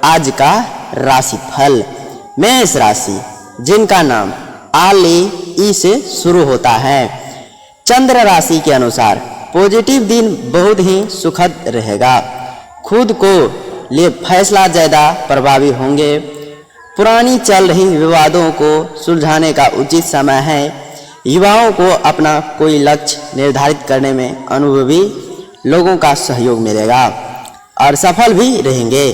आज का राशिफल। मेष राशि, जिनका नाम आले ई से शुरू होता है। चंद्र राशि के अनुसार पॉजिटिव दिन बहुत ही सुखद रहेगा। खुद को लिए फैसला ज़्यादा प्रभावी होंगे। पुरानी चल रही विवादों को सुलझाने का उचित समय है। युवाओं को अपना कोई लक्ष्य निर्धारित करने में अनुभवी लोगों का सहयोग मिलेगा और सफल भी रहेंगे।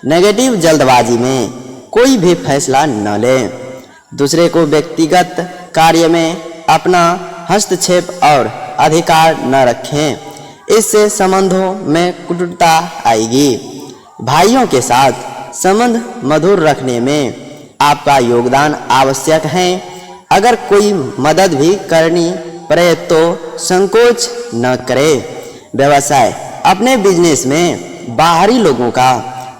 नेगेटिव जल्दबाजी में कोई भी फैसला न लें। दूसरे को व्यक्तिगत कार्य में अपना हस्तक्षेप और अधिकार न रखें, इससे संबंधों में कुटुता आएगी। भाइयों के साथ संबंध मधुर रखने में आपका योगदान आवश्यक है। अगर कोई मदद भी करनी पड़े तो संकोच न करें। व्यवसाय, अपने बिजनेस में बाहरी लोगों का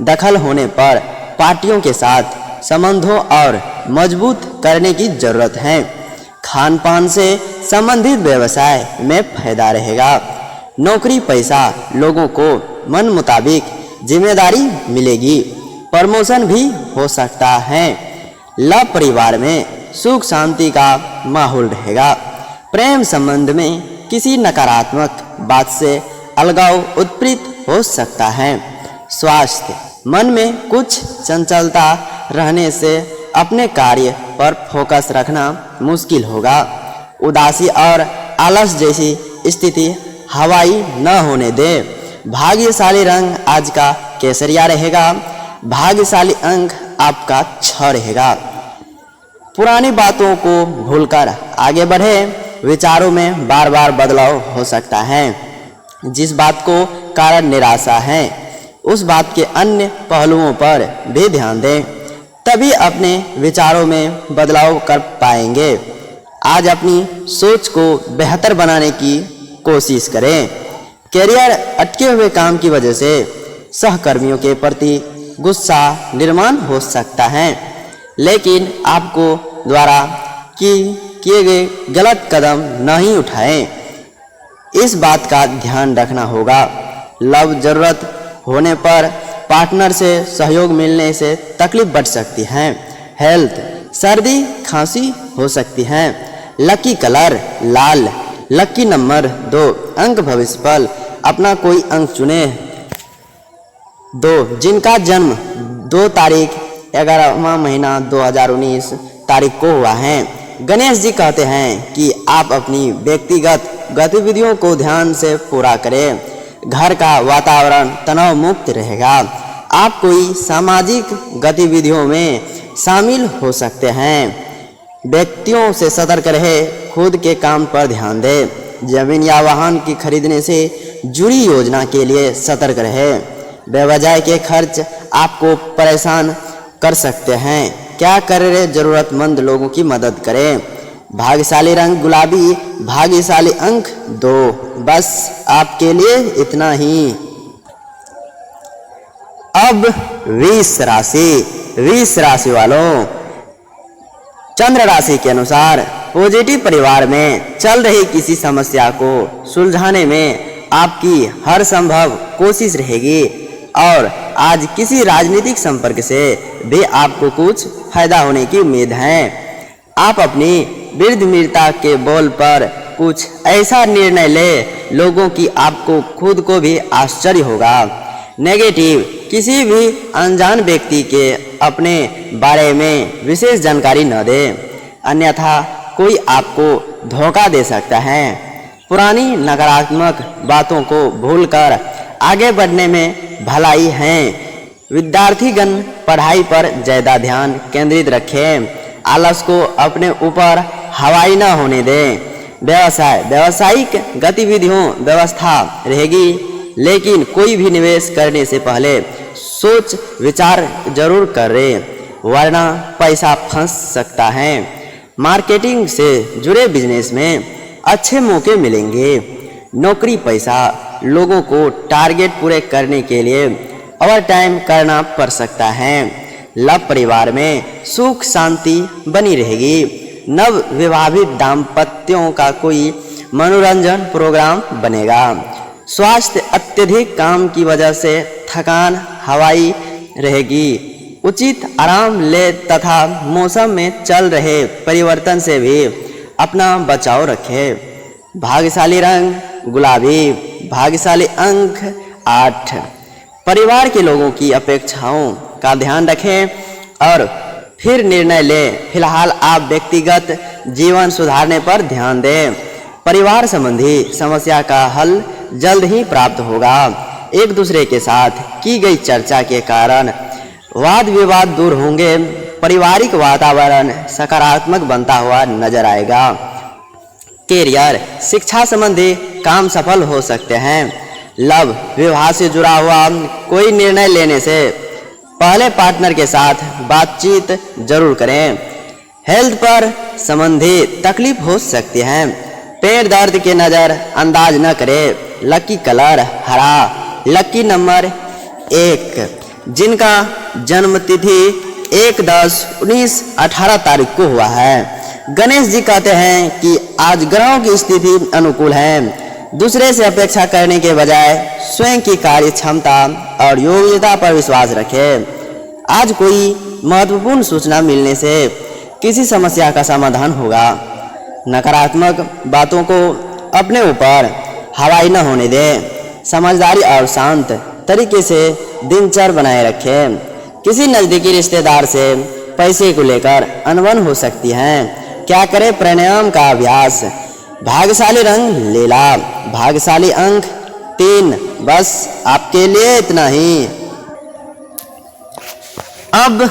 दखल होने पर पार्टियों के साथ संबंधों और मजबूत करने की जरूरत है। खान पान से संबंधित व्यवसाय में फायदा रहेगा। नौकरी पैसा, लोगों को मन मुताबिक जिम्मेदारी मिलेगी। प्रमोशन भी हो सकता है। लव परिवार में सुख शांति का माहौल रहेगा। प्रेम संबंध में किसी नकारात्मक बात से अलगाव उत्पन्न हो सकता है। स्वास्थ्य, मन में कुछ चंचलता रहने से अपने कार्य पर फोकस रखना मुश्किल होगा। उदासी और आलस जैसी स्थिति हवाई न होने दें। भाग्यशाली रंग आज का केसरिया रहेगा। भाग्यशाली अंक आपका 6 रहेगा। पुरानी बातों को भूलकर आगे बढ़े। विचारों में बार बार बदलाव हो सकता है। जिस बात को कारण निराशा है उस बात के अन्य पहलुओं पर भी ध्यान दें, तभी अपने विचारों में बदलाव कर पाएंगे। आज अपनी सोच को बेहतर बनाने की कोशिश करें। कैरियर, अटके हुए काम की वजह से सहकर्मियों के प्रति गुस्सा निर्माण हो सकता है, लेकिन आपको द्वारा किए गए गलत कदम नहीं उठाएं, इस बात का ध्यान रखना होगा। लव, जरूरत होने पर पार्टनर से सहयोग मिलने से तकलीफ बढ़ सकती है। हेल्थ, सर्दी खांसी हो सकती है। लकी कलर लाल। Lucky number 2। अंक भविष्यफल, अपना कोई अंक चुने। 2 जिनका जन्म 2 तारीख 11वां महीना 2019 तारीख को हुआ है। गणेश जी कहते हैं कि आप अपनी व्यक्तिगत गतिविधियों को ध्यान से पूरा करें। घर का वातावरण तनाव मुक्त रहेगा। आप कोई सामाजिक गतिविधियों में शामिल हो सकते हैं। व्यक्तियों से सतर्क रहे। खुद के काम पर ध्यान दें। जमीन या वाहन की खरीदने से जुड़ी योजना के लिए सतर्क रहे। बेवजह के खर्च आपको परेशान कर सकते हैं। क्या करें, जरूरतमंद लोगों की मदद करें। भाग्यशाली रंग गुलाबी। भाग्यशाली अंक 2। बस आपके लिए इतना ही। अब वृष राशि वालों, चंद्र राशि के अनुसार पॉजिटिव परिवार में चल रही किसी समस्या को सुलझाने में आपकी हर संभव कोशिश रहेगी और आज किसी राजनीतिक संपर्क से भी आपको कुछ फायदा होने की उम्मीद है। आप अपनी वृद्धता के बल पर कुछ ऐसा निर्णय ले लोगों की आपको खुद को भी आश्चर्य होगा। नेगेटिव, किसी भी अनजान व्यक्ति के अपने बारे में विशेष जानकारी न दें, अन्यथा कोई आपको धोखा दे सकता है। पुरानी नकारात्मक बातों को भूलकर आगे बढ़ने में भलाई है। विद्यार्थीगण पढ़ाई पर ज़्यादा ध्यान केंद्रित रखें। आलस को अपने ऊपर हवाई न होने दें। व्यावसायिक गतिविधियों व्यवस्था रहेगी, लेकिन कोई भी निवेश करने से पहले सोच विचार जरूर करें, वरना पैसा फंस सकता है। मार्केटिंग से जुड़े बिजनेस में अच्छे मौके मिलेंगे। नौकरी पैसा, लोगों को टारगेट पूरे करने के लिए ओवर टाइम करना पड़ सकता है। लव परिवार में सुख शांति बनी रहेगी। नव विवाहित दाम्पत्यों का कोई मनोरंजन प्रोग्राम बनेगा। स्वास्थ्य, अत्यधिक काम की वजह से थकान, हवाई रहेगी। उचित आराम ले तथा मौसम में चल रहे परिवर्तन से भी अपना बचाव रखें। भाग्यशाली रंग गुलाबी। भाग्यशाली अंक 8। परिवार के लोगों की अपेक्षाओं का ध्यान रखें और फिर निर्णय लें। फिलहाल आप व्यक्तिगत जीवन सुधारने पर ध्यान दें। परिवार संबंधी समस्या का हल जल्द ही प्राप्त होगा। एक दूसरे के साथ की गई चर्चा के कारण वाद विवाद दूर होंगे। पारिवारिक वातावरण सकारात्मक बनता हुआ नजर आएगा। कैरियर, शिक्षा संबंधी काम सफल हो सकते हैं। लव विवाह से जुड़ा हुआ कोई निर्णय लेने से पहले पार्टनर के साथ बातचीत जरूर करें। हेल्थ पर संबंधी तकलीफ हो सकती है। पेट दर्द के नज़र अंदाज न करें। लकी कलर हरा। Lucky number 1। जिनका जन्म तिथि 1, 10, 19, 18 तारीख को हुआ है। गणेश जी कहते हैं कि आज ग्रहों की स्थिति अनुकूल है। दूसरे से अपेक्षा करने के बजाय स्वयं की कार्य क्षमता और योग्यता पर विश्वास रखें। आज कोई महत्वपूर्ण सूचना मिलने से किसी समस्या का समाधान होगा। नकारात्मक बातों को अपने ऊपर हावी न होने दें। समझदारी और शांत तरीके से दिनचर्या बनाए रखें। किसी नज़दीकी रिश्तेदार से पैसे को लेकर अनबन हो सकती है। क्या करें? प्राणायाम का अभ्यास। भाग्यशाली रंग नीला। भाग्यशाली अंक 3। बस आपके लिए इतना ही। अब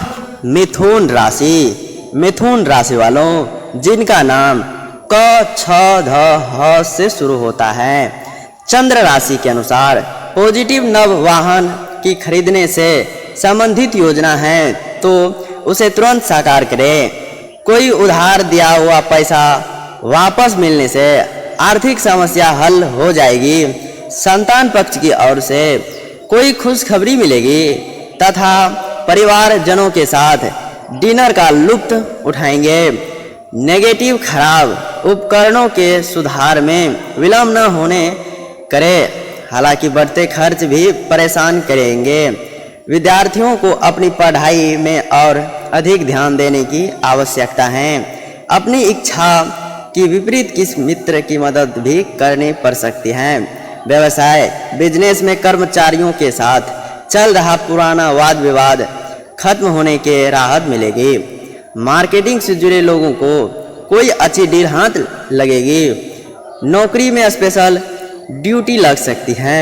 मिथुन राशि। मिथुन राशि वालों जिनका नाम क, छ, ध, ह से शुरू होता है। चंद्र राशि के अनुसार पॉजिटिव नव वाहन की खरीदने से संबंधित योजना है तो उसे तुरंत साकार करें। कोई उधार दिया हुआ पैसा वापस मिलने से आर्थिक समस्या हल हो जाएगी। संतान पक्ष की ओर से कोई खुशखबरी मिलेगी तथा परिवारजनों के साथ डिनर का लुत्फ उठाएंगे। नेगेटिव खराब उपकरणों के सुधार में विलंब न होने करें। हालांकि बढ़ते खर्च भी परेशान करेंगे। विद्यार्थियों को अपनी पढ़ाई में और अधिक ध्यान देने की आवश्यकता है। अपनी इच्छा की विपरीत किस मित्र की मदद भी करनी पड़ सकती है। व्यवसाय बिजनेस में कर्मचारियों के साथ चल रहा पुराना वाद विवाद खत्म होने के राहत मिलेगी। मार्केटिंग से जुड़े लोगों को कोई अच्छी डील हाथ लगेगी। नौकरी में स्पेशल ड्यूटी लग सकती है।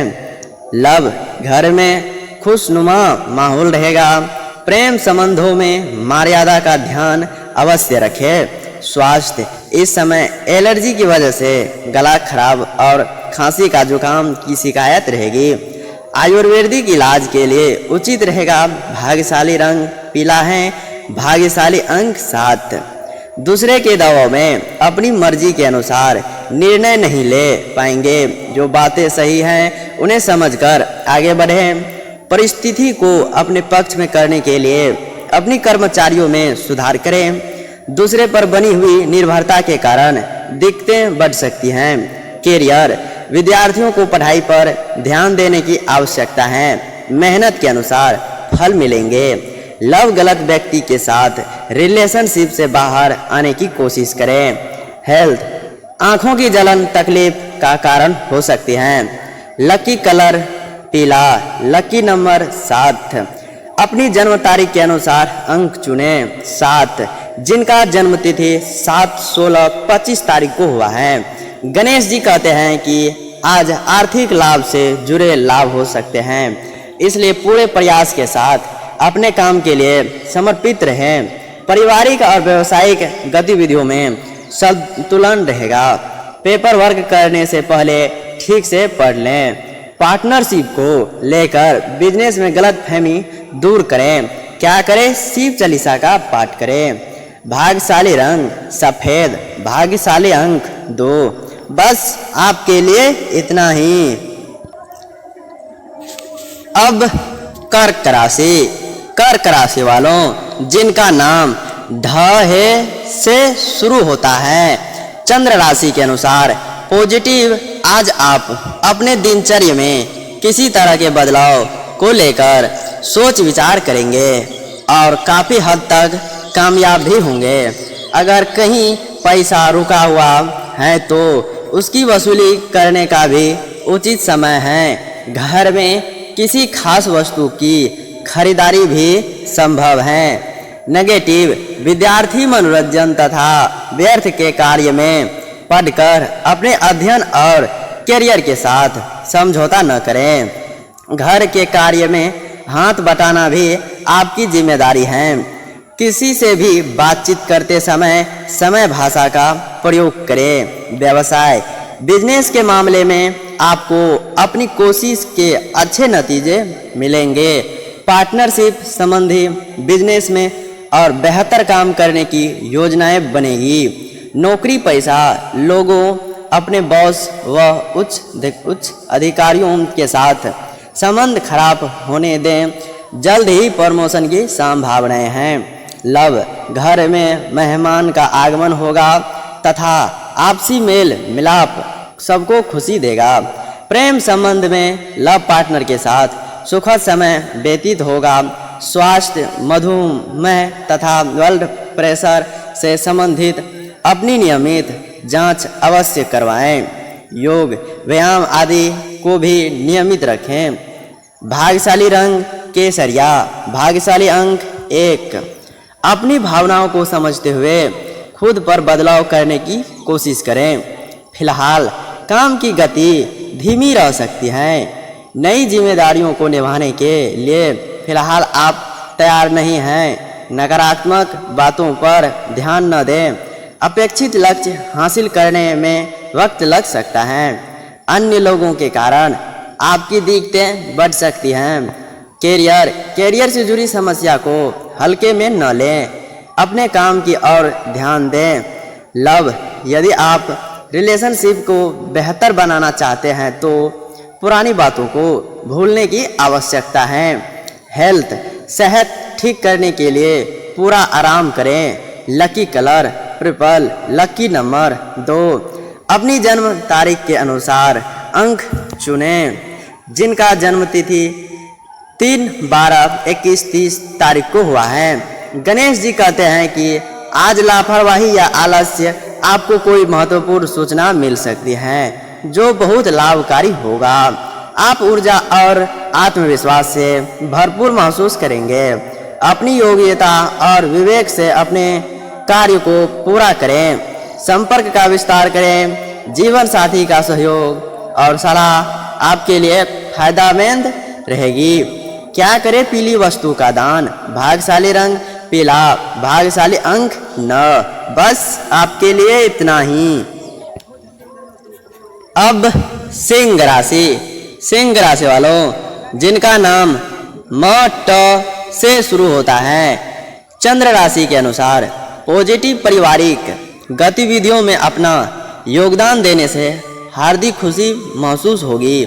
लव घर में खुशनुमा माहौल रहेगा। प्रेम संबंधों में मर्यादा का ध्यान अवश्य रखें। स्वास्थ्य इस समय एलर्जी की वजह से गला खराब और खांसी का जुकाम की शिकायत रहेगी। आयुर्वेदिक इलाज के लिए उचित रहेगा। भाग्यशाली रंग पीला है। भाग्यशाली अंक 7। दूसरे के दबाव में अपनी मर्जी के अनुसार निर्णय नहीं ले पाएंगे। जो बातें सही हैं उन्हें समझकर आगे बढ़ें। परिस्थिति को अपने पक्ष में करने के लिए अपनी कर्मचारियों में सुधार करें। दूसरे पर बनी हुई निर्भरता के कारण दिक्कतें बढ़ सकती हैं। कैरियर विद्यार्थियों को पढ़ाई पर ध्यान देने की आवश्यकता है। मेहनत के अनुसार फल मिलेंगे। लव गलत व्यक्ति के साथ रिलेशनशिप से बाहर आने की कोशिश करें। हेल्थ आंखों की जलन तकलीफ का कारण हो सकती है। लकी कलर पीला। Lucky number 7। अपनी जन्म तारीख के अनुसार अंक चुनें। 7 जिनका जन्म तिथि 7, 16, 25 तारीख को हुआ है। गणेश जी कहते हैं कि आज आर्थिक लाभ से जुड़े लाभ हो सकते हैं, इसलिए पूरे प्रयास के साथ अपने काम के लिए समर्पित रहें। पारिवारिक और व्यावसायिक गतिविधियों में संतुलन रहेगा। पेपर वर्क करने से पहले ठीक से पढ़ लें। पार्टनरशिप को लेकर बिजनेस में गलतफहमी दूर करें। क्या करें? शिव चालीसा का पाठ करें। भाग्यशाली रंग सफेद। भाग्यशाली अंक 2। बस आपके लिए इतना ही। अब कर्क राशि। कर्क राशि वालों जिनका नाम ध है से शुरू होता है। चंद्र राशि के अनुसार पॉजिटिव आज आप अपने दिनचर्या में किसी तरह के बदलाव को लेकर सोच विचार करेंगे और काफ़ी हद तक कामयाब भी होंगे। अगर कहीं पैसा रुका हुआ है तो उसकी वसूली करने का भी उचित समय है। घर में किसी खास वस्तु की खरीदारी भी संभव है। नेगेटिव, विद्यार्थी मनोरंजन तथा व्यर्थ के कार्य में पढ़कर अपने अध्ययन और करियर के साथ समझौता न करें। घर के कार्य में हाथ बटाना भी आपकी जिम्मेदारी है। किसी से भी बातचीत करते समय भाषा का प्रयोग करें। व्यवसाय, बिजनेस के मामले में आपको अपनी कोशिश के अच्छे नतीजे मिलेंगे। पार्टनरशिप संबंधी बिजनेस में और बेहतर काम करने की योजनाएं बनेगी। नौकरी पैसा, लोगों अपने बॉस व उच्च अधिकारियों के साथ संबंध खराब होने दें। जल्द ही प्रमोशन की संभावनाएं हैं। लव, घर में मेहमान का आगमन होगा तथा आपसी मेल मिलाप सबको खुशी देगा। प्रेम संबंध में लव पार्टनर के साथ सुखद समय व्यतीत होगा। स्वास्थ्य, मधुमेह तथा ब्लड प्रेशर से संबंधित अपनी नियमित जांच अवश्य करवाएं। योग, व्यायाम आदि को भी नियमित रखें। भाग्यशाली रंग केसरिया, भाग्यशाली अंक 1। अपनी भावनाओं को समझते हुए खुद पर बदलाव करने की कोशिश करें। फिलहाल काम की गति धीमी रह सकती है। नई जिम्मेदारियों को निभाने के लिए फिलहाल आप तैयार नहीं हैं। नकारात्मक बातों पर ध्यान न दें। अपेक्षित लक्ष्य हासिल करने में वक्त लग सकता है। अन्य लोगों के कारण आपकी दिक्कतें बढ़ सकती हैं। कैरियर से जुड़ी समस्या को हल्के में न लें। अपने काम की ओर ध्यान दें। लव, यदि आप रिलेशनशिप को बेहतर बनाना चाहते हैं तो पुरानी बातों को भूलने की आवश्यकता है। हेल्थ, सेहत ठीक करने के लिए पूरा आराम करें। Lucky colour purple, lucky number 2। अपनी जन्म तारीख के अनुसार अंक चुनें। जिनका जन्म तिथि 3, 12, 21, 30 तारीख को हुआ है। गणेश जी कहते हैं कि आज लापरवाही या आलस्य आपको कोई महत्वपूर्ण सूचना मिल सकती है जो बहुत लाभकारी होगा। आप ऊर्जा और आत्मविश्वास से भरपूर महसूस करेंगे। अपनी योग्यता और विवेक से अपने कार्य को पूरा करें। संपर्क का विस्तार करें। जीवन साथी का सहयोग और सलाह आपके लिए फायदेमंद रहेगी। क्या करें? पीली वस्तु का दान। भाग्यशाली रंग पीला, भाग्यशाली अंक 9। बस आपके लिए इतना ही। अब सिंह राशि। सिंह राशि वालों जिनका नाम म ट से शुरू होता है, चंद्र राशि के अनुसार पॉजिटिव पारिवारिक गतिविधियों में अपना योगदान देने से हार्दिक खुशी महसूस होगी।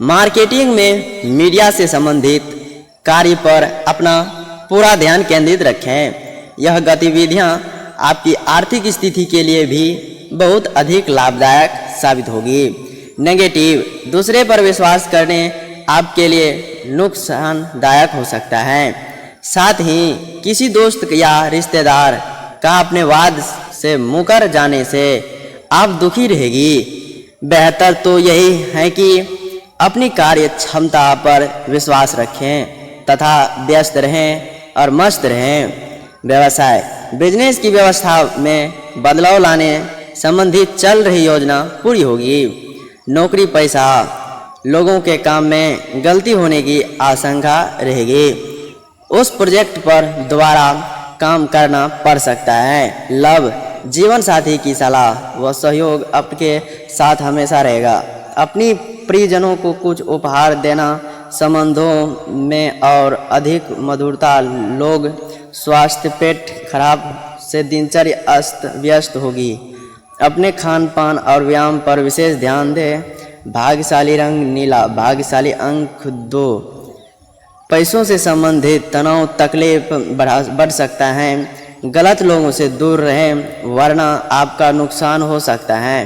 मार्केटिंग में मीडिया से संबंधित कार्य पर अपना पूरा ध्यान केंद्रित रखें। यह गतिविधियां आपकी आर्थिक स्थिति के लिए भी बहुत अधिक लाभदायक साबित होगी। नेगेटिव, दूसरे पर विश्वास करने आपके लिए नुकसानदायक हो सकता है। साथ ही किसी दोस्त या रिश्तेदार का अपने वाद से मुकर जाने से आप दुखी रहेगी। बेहतर तो यही है कि अपनी कार्य क्षमता पर विश्वास रखें तथा व्यस्त रहें और मस्त रहें। व्यवसाय, बिजनेस की व्यवस्था में बदलाव लाने संबंधी चल रही योजना पूरी होगी। नौकरी पैसा, लोगों के काम में गलती होने की आशंका रहेगी। उस प्रोजेक्ट पर दोबारा काम करना पड़ सकता है। लव, जीवन साथी की सलाह व सहयोग आपके साथ हमेशा रहेगा। अपनी प्रियजनों को कुछ उपहार देना संबंधों में और अधिक मधुरता। लोग स्वास्थ्य, पेट खराब से दिनचर्या अस्त व्यस्त होगी। अपने खान पान और व्यायाम पर विशेष ध्यान दें। भाग्यशाली रंग नीला, भाग्यशाली अंक 2। पैसों से संबंधित तनाव तकलीफ बढ़ सकता है। गलत लोगों से दूर रहें वरना आपका नुकसान हो सकता है।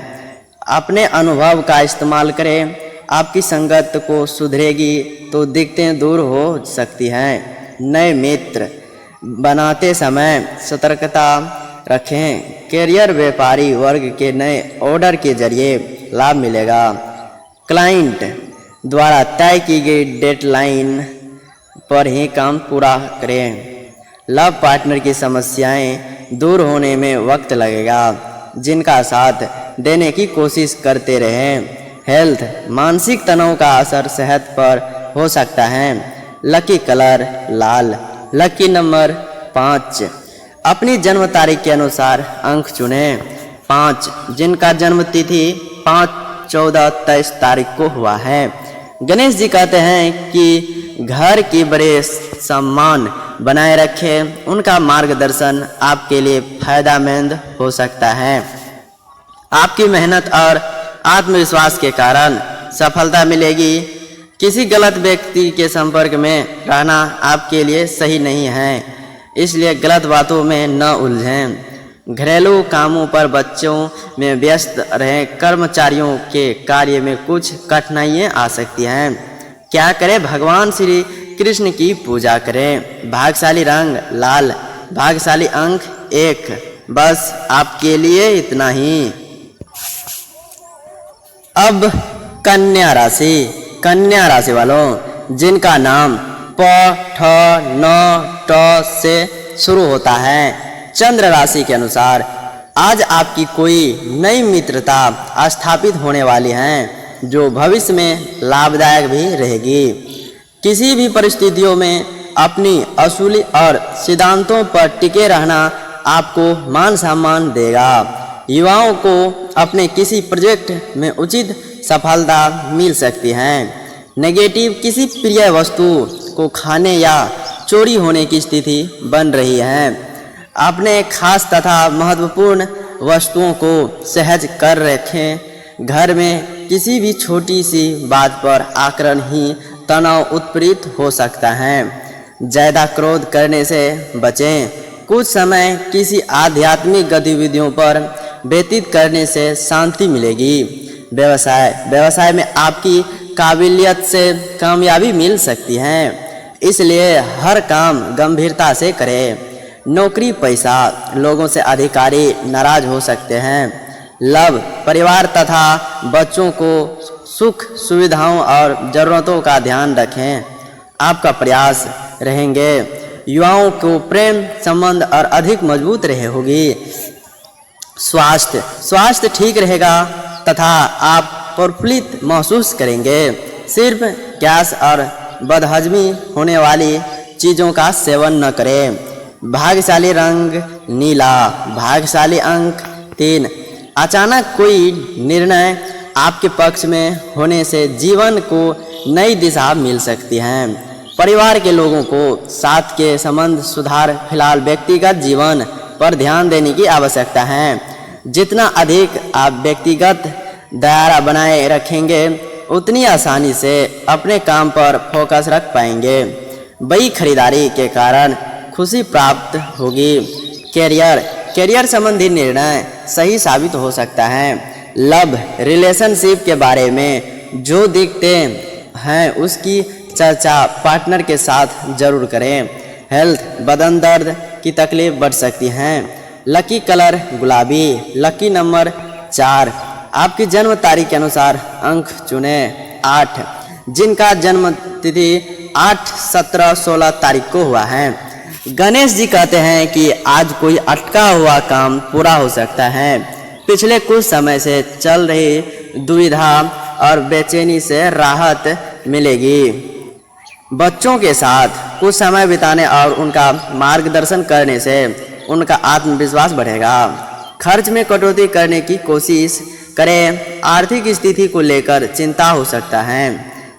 अपने अनुभव का इस्तेमाल करें आपकी संगत को सुधरेगी तो दिक्कतें दूर हो सकती हैं। नए मित्र बनाते समय सतर्कता रखें। कैरियर व्यापारी वर्ग के नए ऑर्डर के जरिए लाभ मिलेगा। क्लाइंट द्वारा तय की गई डेडलाइन पर ही काम पूरा करें। लव पार्टनर की समस्याएं दूर होने में वक्त लगेगा, जिनका साथ देने की कोशिश करते रहें। हेल्थ मानसिक तनाव का असर सेहत पर हो सकता है। लकी कलर लाल। Lucky number 5। अपनी जन्म तारीख के अनुसार अंक चुनें। 5 जिनका जन्म तिथि 5-14-23 तारीख को हुआ है। गणेश जी कहते हैं कि घर की बड़े सम्मान बनाए रखें। उनका मार्गदर्शन आपके लिए फायदेमंद हो सकता है। आपकी मेहनत और आत्मविश्वास के कारण सफलता मिलेगी। किसी गलत व्यक्ति के संपर्क में रहना आपके लिए सही नहीं है, इसलिए गलत बातों में न उलझें। घरेलू कामों पर बच्चों में व्यस्त रहें। कर्मचारियों के कार्य में कुछ कठिनाइयाँ आ सकती हैं। क्या करें? भगवान श्री कृष्ण की पूजा करें। भाग्यशाली रंग लाल। भाग्यशाली अंक 1। बस आपके लिए इतना ही। अब कन्या राशि। कन्या राशि वालों जिनका नाम प, ठ, न, ट से शुरू होता है, चंद्र राशि के अनुसार आज आपकी कोई नई मित्रता स्थापित होने वाली है, जो भविष्य में लाभदायक भी रहेगी। किसी भी परिस्थितियों में अपनी असूली और सिद्धांतों पर टिके रहना आपको मान सम्मान देगा। युवाओं को अपने किसी प्रोजेक्ट में उचित सफलता मिल सकती है। नेगेटिव किसी प्रिय वस्तु को खाने या चोरी होने की स्थिति बन रही है। अपने खास तथा महत्वपूर्ण वस्तुओं को सहज कर रखें। घर में किसी भी छोटी सी बात पर आक्रमण ही तनाव उत्प्रेरित हो सकता है। ज़्यादा क्रोध करने से बचें। कुछ समय किसी आध्यात्मिक गतिविधियों पर व्यतीत करने से शांति मिलेगी। व्यवसाय में आपकी काबिलियत से कामयाबी मिल सकती है, इसलिए हर काम गंभीरता से करें। नौकरी पैसा लोगों से अधिकारी नाराज हो सकते हैं। लव परिवार तथा बच्चों को सुख सुविधाओं और ज़रूरतों का ध्यान रखें। आपका प्रयास रहेंगे युवाओं को प्रेम संबंध और अधिक मजबूत रहे होगी। स्वास्थ्य ठीक रहेगा तथा आप प्रफुल्लित महसूस करेंगे। सिर्फ गैस और बदहजमी होने वाली चीज़ों का सेवन न करें। भाग्यशाली रंग नीला। भाग्यशाली अंक 3। अचानक कोई निर्णय आपके पक्ष में होने से जीवन को नई दिशा मिल सकती है। परिवार के लोगों को साथ के संबंध सुधार। फिलहाल व्यक्तिगत जीवन पर ध्यान देने की आवश्यकता है। जितना अधिक आप व्यक्तिगत दायरा बनाए रखेंगे, उतनी आसानी से अपने काम पर फोकस रख पाएंगे। बड़ी खरीदारी के कारण खुशी प्राप्त होगी। कैरियर संबंधी निर्णय सही साबित हो सकता है। लव रिलेशनशिप के बारे में जो दिखते हैं उसकी चर्चा पार्टनर के साथ जरूर करें। हेल्थ बदन दर्द की तकलीफ बढ़ सकती है। लकी कलर गुलाबी। Lucky number 4। आपकी जन्म तारीख के अनुसार अंक चुनें। 8 जिनका जन्म तिथि 8, 17, 16 तारीख को हुआ है। गणेश जी कहते हैं कि आज कोई अटका हुआ काम पूरा हो सकता है। पिछले कुछ समय से चल रही दुविधा और बेचैनी से राहत मिलेगी। बच्चों के साथ कुछ समय बिताने और उनका मार्गदर्शन करने से उनका आत्मविश्वास बढ़ेगा। खर्च में कटौती करने की कोशिश करें। आर्थिक स्थिति को लेकर चिंता हो सकता है।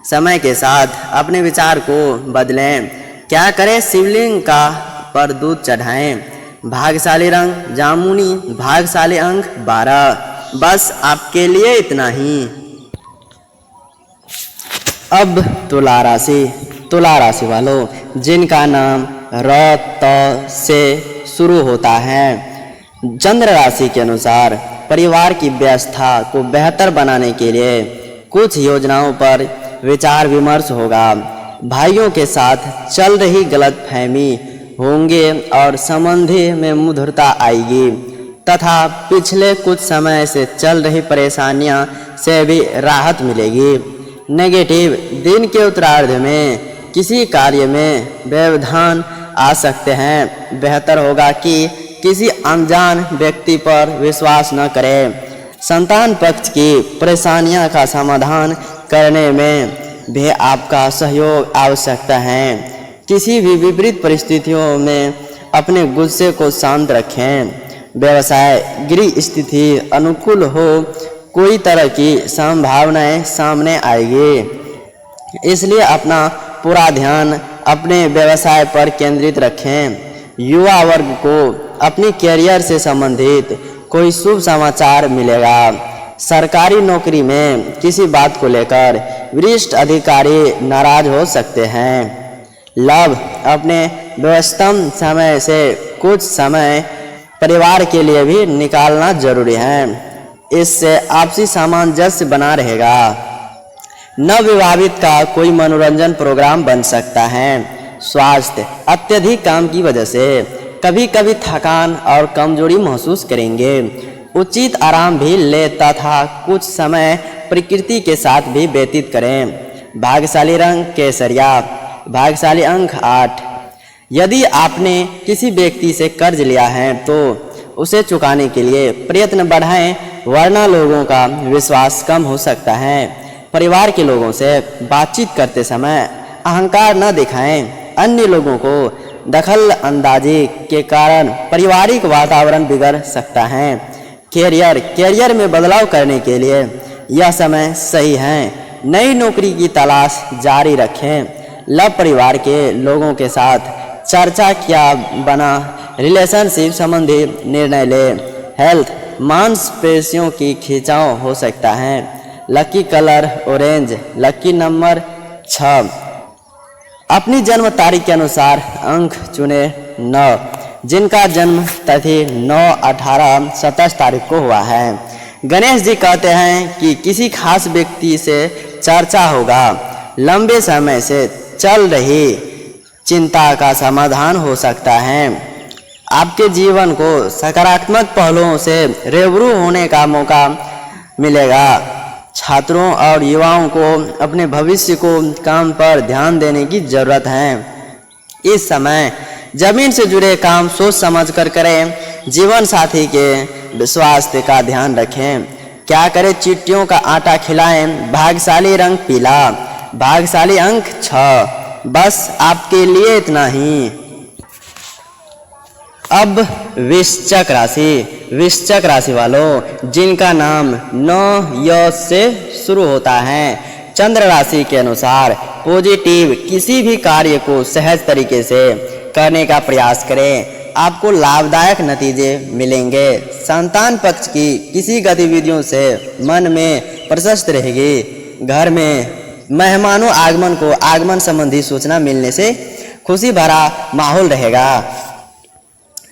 समय के साथ अपने विचार को बदलें। क्या करें? शिवलिंग का पर दूध चढ़ाएं। भाग्यशाली रंग जामुनी। भाग्यशाली अंक 12। बस आपके लिए इतना ही। अब तुला राशि वालों जिनका नाम र, त से शुरू होता है, चंद्र राशि के अनुसार परिवार की व्यवस्था को बेहतर बनाने के लिए कुछ योजनाओं पर विचार विमर्श होगा। भाइयों के साथ चल रही गलतफहमी होंगे और संबंधी में मधुरता आएगी तथा पिछले कुछ समय से चल रही परेशानियां से भी राहत मिलेगी। नेगेटिव, दिन के उत्तरार्ध में किसी कार्य में व्यवधान आ सकते हैं। बेहतर होगा कि किसी अनजान व्यक्ति पर विश्वास न करें। संतान पक्ष की परेशानियों का समाधान करने में भी आपका सहयोग आवश्यकता है। किसी भी विपरीत परिस्थितियों में अपने गुस्से को शांत रखें। व्यवसाय, गृह स्थिति अनुकूल हो, कोई तरह की संभावनाएं सामने आएगी, इसलिए अपना पूरा ध्यान अपने व्यवसाय पर केंद्रित रखें। युवा वर्ग को अपनी कैरियर से संबंधित कोई शुभ समाचार मिलेगा। सरकारी नौकरी में किसी बात को लेकर वरिष्ठ अधिकारी नाराज हो सकते हैं। लव, अपने व्यस्तम समय से कुछ समय परिवार के लिए भी निकालना जरूरी है, इससे आपसी सामंजस्य बना रहेगा। नवविवाहित का कोई मनोरंजन प्रोग्राम बन सकता है। स्वास्थ्य, अत्यधिक काम की वजह से कभी कभी थकान और कमजोरी महसूस करेंगे। उचित आराम भी ले तथा कुछ समय प्रकृति के साथ भी व्यतीत करें। भाग्यशाली रंग केसरिया, भाग्यशाली अंक 8। यदि आपने किसी व्यक्ति से कर्ज लिया है तो उसे चुकाने के लिए प्रयत्न बढ़ाएं, वरना लोगों का विश्वास कम हो सकता है। परिवार के लोगों से बातचीत करते समय अहंकार न दिखाएं। अन्य लोगों को दखल अंदाजी के कारण पारिवारिक वातावरण बिगड़ सकता है। कैरियर में बदलाव करने के लिए यह समय सही है। नई नौकरी की तलाश जारी रखें। लव, परिवार के लोगों के साथ चर्चा किया बना रिलेशनशिप संबंधी निर्णय ले। हेल्थ, मांसपेशियों की खिंचाव हो सकता है। Lucky colour orange, lucky number 6। अपनी जन्म तारीख के अनुसार अंक चुने 9, जिनका जन्म तिथि 9, 18, 27 तारीख को हुआ है। गणेश जी कहते हैं कि किसी खास व्यक्ति से चर्चा होगा। लंबे समय से चल रही चिंता का समाधान हो सकता है। आपके जीवन को सकारात्मक पहलुओं से रूबरू होने का मौका मिलेगा। छात्रों और युवाओं को अपने भविष्य को काम पर ध्यान देने की जरूरत है। इस समय जमीन से जुड़े काम सोच समझ कर करें। जीवन साथी के स्वास्थ्य का ध्यान रखें। क्या करें, चींटियों का आटा खिलाएं। भाग्यशाली रंग पीला, भाग्यशाली अंक 6। बस आपके लिए इतना ही। अब वृश्चिक राशि वालों, जिनका नाम 9 य से शुरू होता है, चंद्र राशि के अनुसार पॉजिटिव किसी भी कार्य को सहज तरीके से करने का प्रयास करें। आपको लाभदायक नतीजे मिलेंगे। संतान पक्ष की किसी गतिविधियों से मन में प्रशस्त रहेगी। घर में मेहमानों आगमन संबंधी सूचना मिलने से खुशी भरा माहौल रहेगा।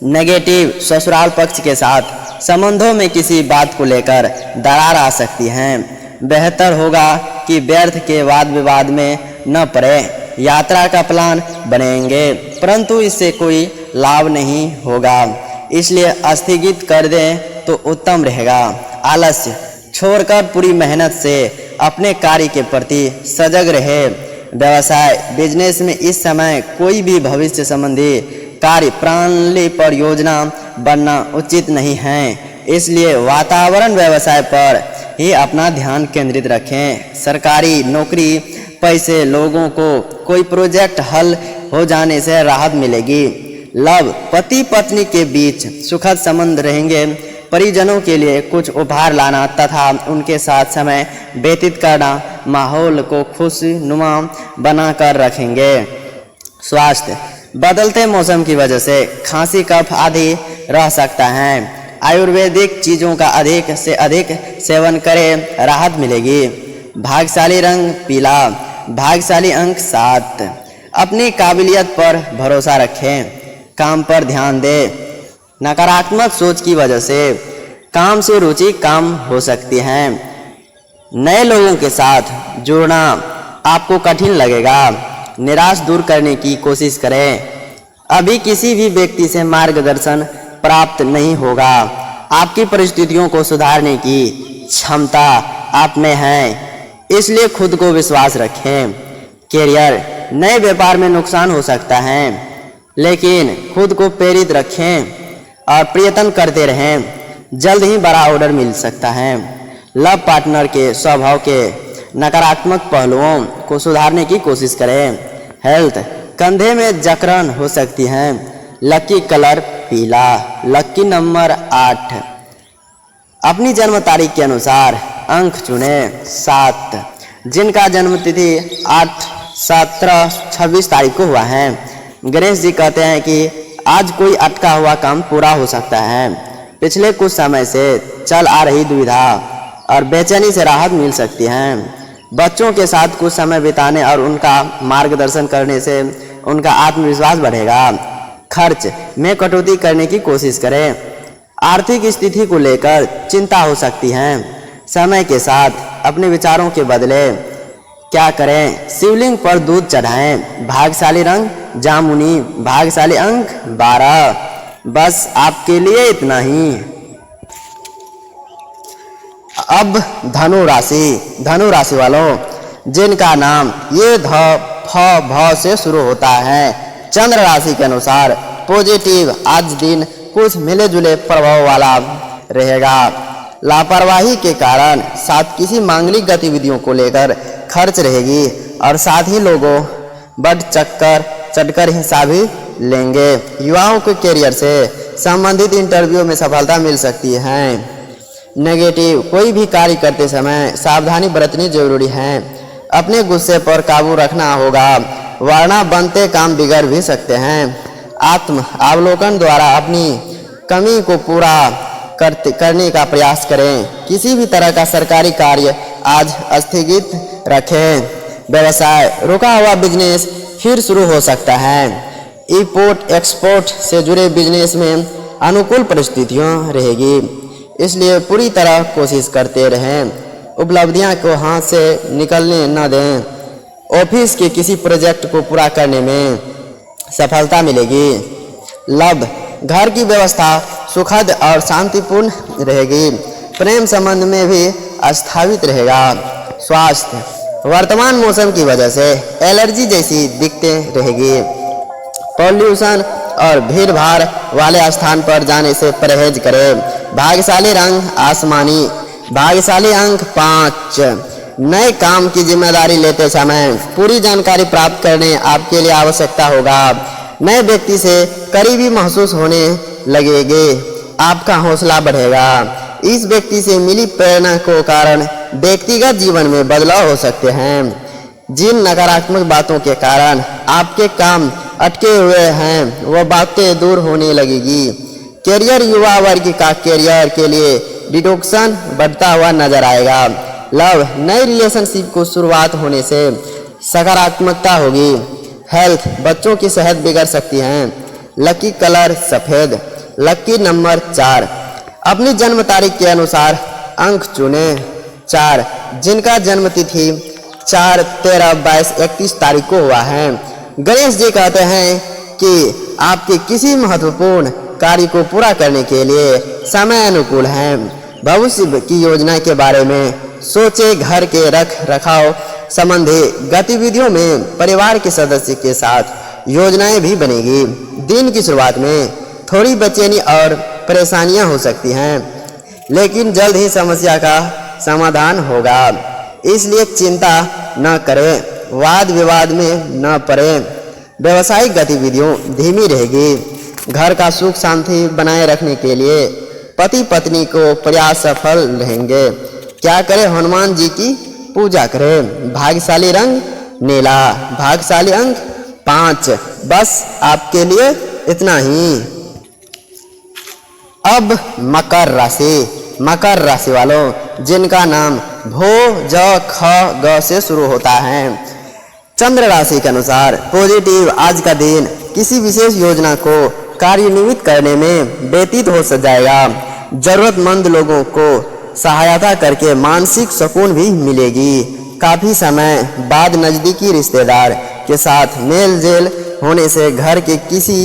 नेगेटिव, ससुराल पक्ष के साथ संबंधों में किसी बात को लेकर दरार आ सकती है। बेहतर होगा कि व्यर्थ के वाद विवाद में न पड़े। यात्रा का प्लान बनेंगे, परंतु इससे कोई लाभ नहीं होगा, इसलिए स्थगित कर दें तो उत्तम रहेगा। आलस्य छोड़कर पूरी मेहनत से अपने कार्य के प्रति सजग रहे। व्यवसाय, बिजनेस में इस समय कोई भी भविष्य संबंधी कार्य प्रणाली पर योजना बनना उचित नहीं है, इसलिए वातावरण व्यवसाय पर ही अपना ध्यान केंद्रित रखें। सरकारी नौकरी पैसे, लोगों को कोई प्रोजेक्ट हल हो जाने से राहत मिलेगी। लव, पति पत्नी के बीच सुखद संबंध रहेंगे। परिजनों के लिए कुछ उपहार लाना तथा उनके साथ समय व्यतीत करना माहौल को खुशनुमा बनाकर रखेंगे। स्वास्थ्य, बदलते मौसम की वजह से खांसी कफ आदि रह सकता है। आयुर्वेदिक चीज़ों का अधिक से अधिक सेवन करें, राहत मिलेगी। भाग्यशाली रंग पीला, भाग्यशाली अंक 7। अपनी काबिलियत पर भरोसा रखें, काम पर ध्यान दें। नकारात्मक सोच की वजह से काम से रुचि कम हो सकती है। नए लोगों के साथ जुड़ना आपको कठिन लगेगा। निराश दूर करने की कोशिश करें। अभी किसी भी व्यक्ति से मार्गदर्शन प्राप्त नहीं होगा। आपकी परिस्थितियों को सुधारने की क्षमता आप में है, इसलिए खुद को विश्वास रखें। करियर, नए व्यापार में नुकसान हो सकता है, लेकिन खुद को प्रेरित रखें और प्रयत्न करते रहें। जल्द ही बड़ा ऑर्डर मिल सकता है। लव पार्टनर के स्वभाव के नकारात्मक पहलुओं को सुधारने की कोशिश करें। हेल्थ, कंधे में जकड़न हो सकती है। लकी कलर पीला। Lucky number 8। अपनी जन्म तारीख के अनुसार अंक चुनें। 7। जिनका जन्म तिथि 8, 17, 26 तारीख को हुआ है, गणेश जी कहते हैं कि आज कोई अटका हुआ काम पूरा हो सकता है। पिछले कुछ समय से चल आ रही दुविधा और बेचैनी से राहत मिल सकती है। बच्चों के साथ कुछ समय बिताने और उनका मार्गदर्शन करने से उनका आत्मविश्वास बढ़ेगा। खर्च में कटौती करने की कोशिश करें। आर्थिक स्थिति को लेकर चिंता हो सकती है। समय के साथ अपने विचारों के बदले क्या करें? शिवलिंग पर दूध चढ़ाएं। भाग्यशाली रंग जामुनी। भाग्यशाली अंक 12। बस आपके लिए इतना ही। अब धनु राशि। धनु राशि वालों, जिनका नाम ये ध फ भ से शुरू होता है, चंद्र राशि के अनुसार पॉजिटिव आज दिन कुछ मिले जुले प्रभाव वाला रहेगा। लापरवाही के कारण साथ किसी मांगलिक गतिविधियों को लेकर खर्च रहेगी और साथ ही लोगों बढ़ चढ़कर हिस्सा भी लेंगे। युवाओं के करियर से संबंधित इंटरव्यू में सफलता मिल सकती है। नेगेटिव, कोई भी कार्य करते समय सावधानी बरतनी जरूरी है। अपने गुस्से पर काबू रखना होगा, वरना बनते काम बिगड़ भी सकते हैं। आत्म अवलोकन द्वारा अपनी कमी को पूरा करने का प्रयास करें। किसी भी तरह का सरकारी कार्य आज स्थगित रखें। व्यवसाय, रुका हुआ बिजनेस फिर शुरू हो सकता है। इंपोर्ट एक्सपोर्ट से जुड़े बिजनेस में अनुकूल परिस्थितियां रहेगी, इसलिए पूरी तरह कोशिश करते रहें। उपलब्धियां को हाथ से निकलने न दें। ऑफिस के किसी प्रोजेक्ट को पूरा करने में सफलता मिलेगी। लव, घर की व्यवस्था सुखद और शांतिपूर्ण रहेगी। प्रेम संबंध में भी स्थापित रहेगा। स्वास्थ्य, वर्तमान मौसम की वजह से एलर्जी जैसी दिक्कतें रहेगी। पॉल्यूशन और भीड़ भाड़ वाले स्थान पर जाने से परहेज करें। भाग्यशाली रंग आसमानी। भाग्यशाली अंक 5। नए काम की जिम्मेदारी लेते समय पूरी जानकारी प्राप्त करने आपके लिए आवश्यकता होगा। नए व्यक्ति से करीबी महसूस होने लगेगी। आपका हौसला बढ़ेगा। इस व्यक्ति से मिली प्रेरणा को कारण व्यक्तिगत जीवन में बदलाव हो सकते हैं। जिन नकारात्मक बातों के कारण आपके काम अटके हुए हैं, वह बातें दूर होने लगेगी। करियर, युवा वर्ग का करियर के लिए डिडक्शन बढ़ता हुआ नजर आएगा। लव, नई रिलेशनशिप को शुरुआत होने से सकारात्मकता होगी। हेल्थ, बच्चों की सेहत बिगड़ सकती है। लकी कलर सफेद। Lucky number 4। अपनी जन्म तारीख के अनुसार अंक चुने। 4। जिनका जन्म तिथि 4, 13, 22, 31 तारीख को हुआ है, गणेश जी कहते हैं कि आपके किसी महत्वपूर्ण कार्य को पूरा करने के लिए समय अनुकूल है। भविष्य की योजना के बारे में सोचे। घर के रख रखाव संबंधी गतिविधियों में परिवार के सदस्य के साथ योजनाएं भी बनेगी। दिन की शुरुआत में थोड़ी बेचैनी और परेशानियां हो सकती हैं, लेकिन जल्द ही समस्या का समाधान होगा, इसलिए चिंता न करें। वाद विवाद में न पड़ें। व्यवसायिक गतिविधियों धीमी रहेगी। घर का सुख शांति बनाए रखने के लिए पति पत्नी को प्रयास सफल रहेंगे। क्या करें? हनुमान जी की पूजा करें। भाग्यशाली रंग नीला। भाग्यशाली अंक 5। बस आपके लिए इतना ही। अब मकर राशि। मकर राशि वालों, जिनका नाम भो ज ख ग से शुरू होता है, चंद्र राशि के अनुसार पॉजिटिव आज का दिन किसी विशेष योजना को कार्यान्वित करने में व्यतीत हो जाएगा। जरूरतमंद लोगों को सहायता करके मानसिक सुकून भी मिलेगी। काफ़ी समय बाद नज़दीकी रिश्तेदार के साथ मेल जोल होने से घर के किसी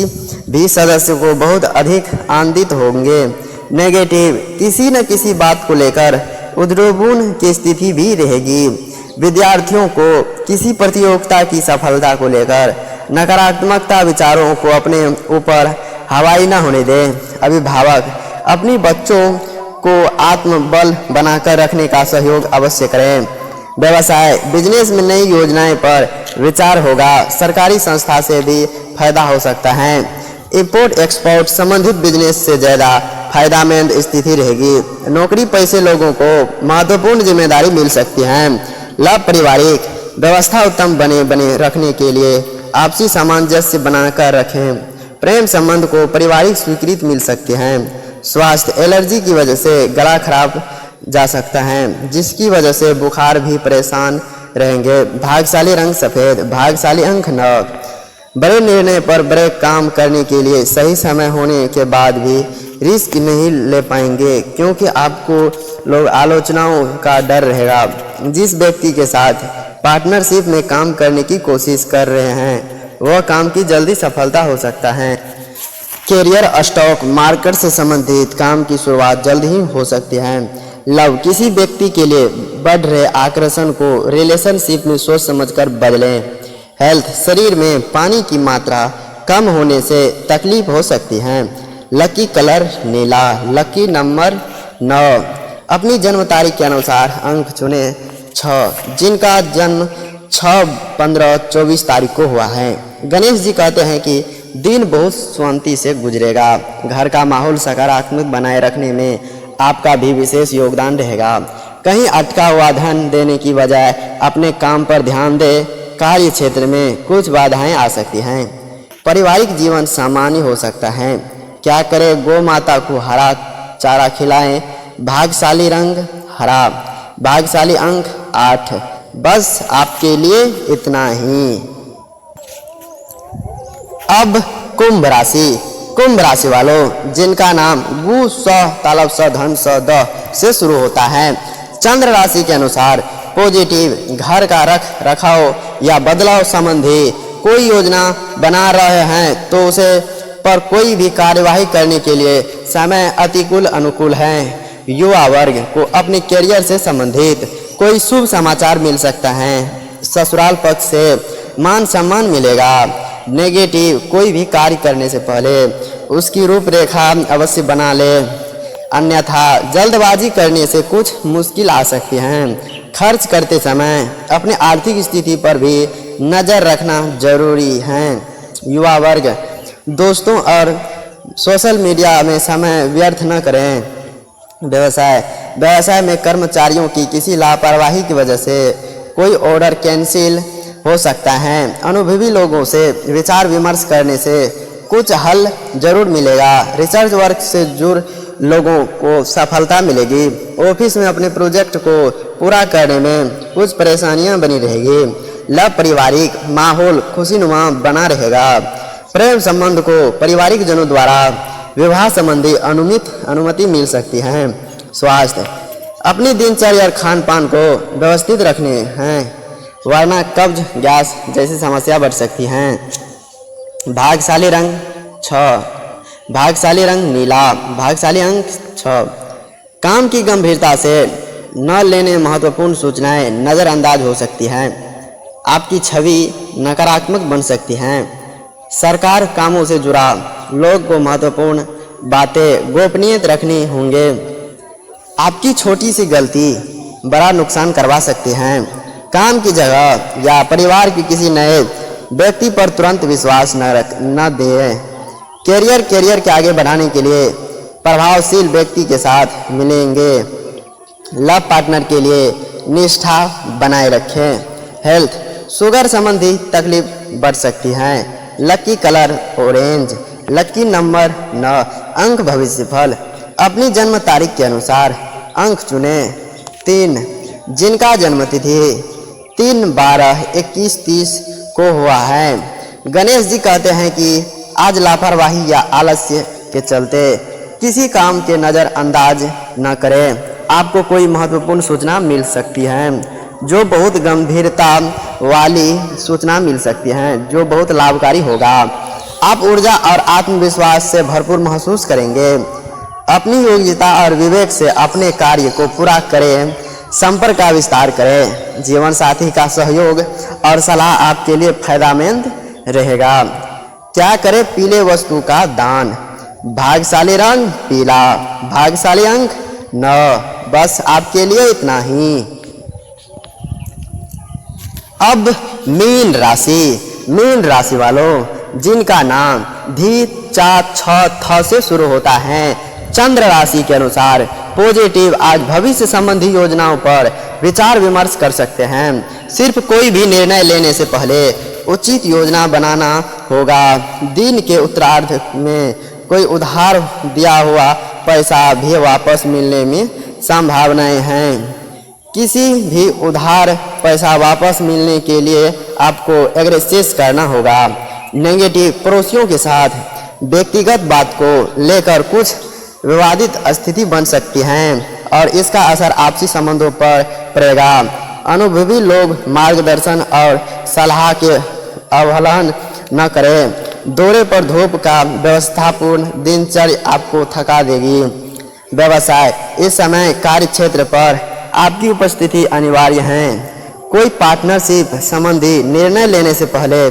भी सदस्य को बहुत अधिक आनंदित होंगे। नेगेटिव, किसी न किसी बात को लेकर उद्विग्न की स्थिति भी रहेगी। विद्यार्थियों को किसी प्रतियोगिता की सफलता को लेकर नकारात्मकता विचारों को अपने ऊपर हवाई न होने दें। अभिभावक अपनी बच्चों को आत्मबल बनाकर रखने का सहयोग अवश्य करें। व्यवसाय, बिजनेस में नई योजनाएं पर विचार होगा। सरकारी संस्था से भी फायदा हो सकता है। इंपोर्ट एक्सपोर्ट संबंधित बिजनेस से ज़्यादा फायदेमंद स्थिति रहेगी। नौकरी पैसे लोगों को महत्वपूर्ण जिम्मेदारी मिल सकती है। लाभ, पारिवारिक व्यवस्था उत्तम बने रखने के लिए आपसी सामंजस्य बनाकर रखें। प्रेम संबंध को पारिवारिक स्वीकृति मिल सकती है। स्वास्थ्य, एलर्जी की वजह से गला खराब जा सकता है, जिसकी वजह से बुखार भी परेशान रहेंगे। भाग्यशाली रंग सफ़ेद, भाग्यशाली अंक 9। बड़े निर्णय पर बड़े काम करने के लिए सही समय होने के बाद भी रिस्क नहीं ले पाएंगे, क्योंकि आपको लोग आलोचनाओं का डर रहेगा। जिस व्यक्ति के साथ पार्टनरशिप में काम करने की कोशिश कर रहे हैं वह काम की जल्दी सफलता हो सकता है। कैरियर, स्टॉक मार्केट से संबंधित काम की शुरुआत जल्द ही हो सकती है। लव, किसी व्यक्ति के लिए बढ़ रहे आकर्षण को रिलेशनशिप में सोच समझकर बदलें। हेल्थ, शरीर में पानी की मात्रा कम होने से तकलीफ हो सकती है। लकी कलर नीला, लकी नंबर 9। अपनी जन्म तारीख के अनुसार अंक चुने 6, जिनका जन्म 6, 15, 24 तारीख को हुआ है। गणेश जी कहते हैं कि दिन बहुत शांति से गुजरेगा। घर का माहौल सकारात्मक बनाए रखने में आपका भी विशेष योगदान रहेगा। कहीं अटका हुआ धन देने की बजाय अपने काम पर ध्यान दें। कार्य क्षेत्र में कुछ बाधाएं आ सकती हैं। पारिवारिक जीवन सामान्य हो सकता है। क्या करें? गौ माता को हरा चारा खिलाएं। भाग्यशाली रंग हरा, भाग्यशाली अंक 8। बस आपके लिए इतना ही। अब कुंभ राशि। कुंभ राशि वालों जिनका नाम गु, स, तालब, स, धन, स, द से शुरू होता है, चंद्र राशि के अनुसार पॉजिटिव, घर का रख रखाव या बदलाव संबंधी कोई योजना बना रहे हैं तो उसे पर कोई भी कार्यवाही करने के लिए समय अतिकूल अनुकूल है। युवा वर्ग को अपने करियर से संबंधित कोई शुभ समाचार मिल सकता है। ससुराल पक्ष से मान सम्मान मिलेगा। नेगेटिव, कोई भी कार्य करने से पहले उसकी रूपरेखा अवश्य बना ले, अन्यथा जल्दबाजी करने से कुछ मुश्किल आ सकती हैं। खर्च करते समय अपने आर्थिक स्थिति पर भी नज़र रखना जरूरी है। युवा वर्ग दोस्तों और सोशल मीडिया में समय व्यर्थ न करें। व्यवसाय में कर्मचारियों की किसी लापरवाही की वजह से कोई ऑर्डर कैंसिल हो सकता है। अनुभवी लोगों से विचार विमर्श करने से कुछ हल जरूर मिलेगा। रिसर्च वर्क से जुड़े लोगों को सफलता मिलेगी। ऑफिस में अपने प्रोजेक्ट को पूरा करने में कुछ परेशानियां बनी रहेगी। लव, पारिवारिक माहौल खुशीनुमा बना रहेगा। प्रेम संबंध को पारिवारिक जनों द्वारा विवाह संबंधी अनुमति मिल सकती है। स्वास्थ्य, अपनी दिनचर्या और खान पान को व्यवस्थित रखने हैं, वरना कब्ज, गैस जैसी समस्या बढ़ सकती हैं। भाग्यशाली रंग 6, भाग्यशाली रंग नीला, भाग्यशाली अंक 6। काम की गंभीरता से न लेने महत्वपूर्ण सूचनाएं नज़रअंदाज हो सकती हैं। आपकी छवि नकारात्मक बन सकती हैं। सरकार कामों से जुड़ा लोग को महत्वपूर्ण बातें गोपनीय रखनी होंगे। आपकी छोटी सी गलती बड़ा नुकसान करवा सकती हैं। काम की जगह या परिवार के किसी नए व्यक्ति पर तुरंत विश्वास न दें। कैरियर के आगे बढ़ाने के लिए प्रभावशील व्यक्ति के साथ मिलेंगे। लव पार्टनर के लिए निष्ठा बनाए रखें। हेल्थ, शुगर संबंधी तकलीफ बढ़ सकती है। Lucky colour orange, lucky number 9, अंक भविष्यफल। अपनी जन्म तारीख के अनुसार अंक चुने 3, जिनका जन्म तिथि 3, 12, 21, 30 को हुआ है। गणेश जी कहते हैं कि आज लापरवाही या आलस्य के चलते किसी काम के नज़रअंदाज न करें। आपको कोई महत्वपूर्ण सूचना मिल सकती है, जो बहुत गंभीरता वाली सूचना मिल सकती है, जो बहुत लाभकारी होगा। आप ऊर्जा और आत्मविश्वास से भरपूर महसूस करेंगे। अपनी योग्यता और विवेक से अपने कार्य को पूरा करें। संपर्क का विस्तार करें। जीवन साथी का सहयोग और सलाह आपके लिए फायदेमंद रहेगा। क्या करें? पीले वस्तु का दान। भाग्यशाली रंग पीला। भाग्यशाली अंक 9। बस आपके लिए इतना ही। अब मीन राशि। मीन राशि वालों जिनका नाम धी, चा, छ, थ से शुरू होता है, चंद्र राशि के अनुसार पॉजिटिव आज भविष्य संबंधी योजनाओं पर विचार विमर्श कर सकते हैं। सिर्फ कोई भी निर्णय लेने से पहले उचित योजना बनाना होगा। दिन के उत्तरार्ध में कोई उधार दिया हुआ पैसा भी वापस मिलने में संभावनाएं हैं। किसी भी उधार पैसा वापस मिलने के लिए आपको एग्रेसिव करना होगा। नेगेटिव पड़ोसियों के साथ व्यक्तिगत बात को लेकर कुछ विवादित स्थिति बन सकती है और इसका असर आपसी संबंधों पर पड़ेगा। अनुभवी लोग मार्गदर्शन और सलाह के अवहेलना न करें। दौरे पर धूप का व्यवस्थापूर्ण दिनचर्या आपको थका देगी। व्यवसाय इस समय कार्य क्षेत्र पर आपकी उपस्थिति अनिवार्य है। कोई पार्टनरशिप संबंधी निर्णय लेने से पहले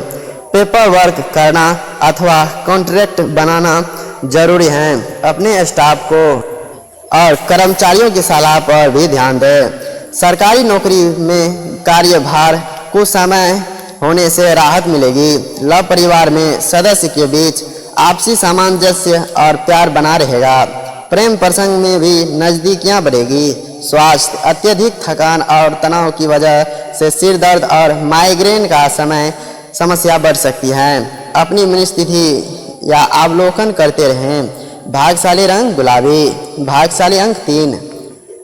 पेपर वर्क करना अथवा कॉन्ट्रैक्ट बनाना जरूरी है। अपने स्टाफ को और कर्मचारियों की सलाह पर भी ध्यान दें। सरकारी नौकरी में कार्यभार कुछ समय होने से राहत मिलेगी। लव परिवार में सदस्य के बीच आपसी सामंजस्य और प्यार बना रहेगा। प्रेम प्रसंग में भी नज़दीकियां बढ़ेगी। स्वास्थ्य अत्यधिक थकान और तनाव की वजह से सिर दर्द और माइग्रेन का समस्या बढ़ सकती है। अपनी मनस्थिति या अवलोकन करते रहें। भाग्यशाली रंग गुलाबी। भाग्यशाली अंक 3।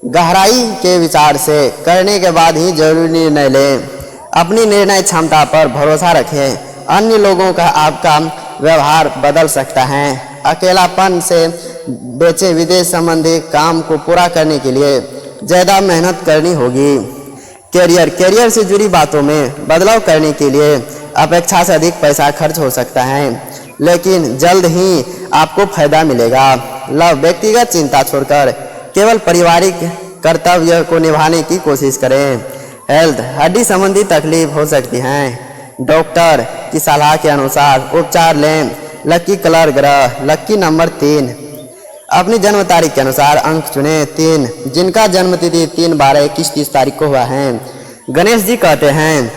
गहराई के विचार से करने के बाद ही जरूरी निर्णय लें। अपनी निर्णय क्षमता पर भरोसा रखें। अन्य लोगों का आपका व्यवहार बदल सकता है। अकेलापन से बचे। विदेश संबंधी काम को पूरा करने के लिए ज़्यादा मेहनत करनी होगी। कैरियर से जुड़ी बातों में बदलाव करने के लिए अपेक्षा से अधिक पैसा खर्च हो सकता है, लेकिन जल्द ही आपको फायदा मिलेगा। लव व्यक्तिगत चिंता छोड़कर केवल पारिवारिक कर्तव्य को निभाने की कोशिश करें। हेल्थ हड्डी संबंधी तकलीफ हो सकती है। डॉक्टर की सलाह के अनुसार उपचार लें। लकी कलर ग्रह लकी नंबर 3। अपनी जन्म तारीख के अनुसार अंक चुने 3। जिनका जन्म तिथि 3, 12, 21, 30 तारीख को हुआ है। गणेश जी कहते हैं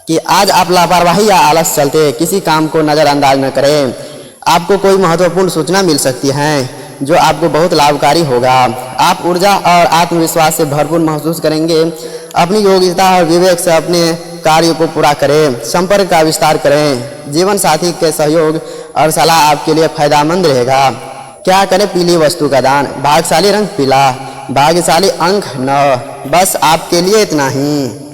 कि आज आप लापरवाही या आलस चलते किसी काम को नज़रअंदाज न करें। आपको कोई महत्वपूर्ण सूचना मिल सकती है जो आपको बहुत लाभकारी होगा। आप ऊर्जा और आत्मविश्वास से भरपूर महसूस करेंगे। अपनी योग्यता और विवेक से अपने कार्य को पूरा करें। संपर्क का विस्तार करें। जीवन साथी के सहयोग और सलाह आपके लिए फायदेमंद रहेगा। क्या करें? पीली वस्तु का दान। भाग्यशाली रंग पीला। भाग्यशाली अंक 9। बस आपके लिए इतना ही।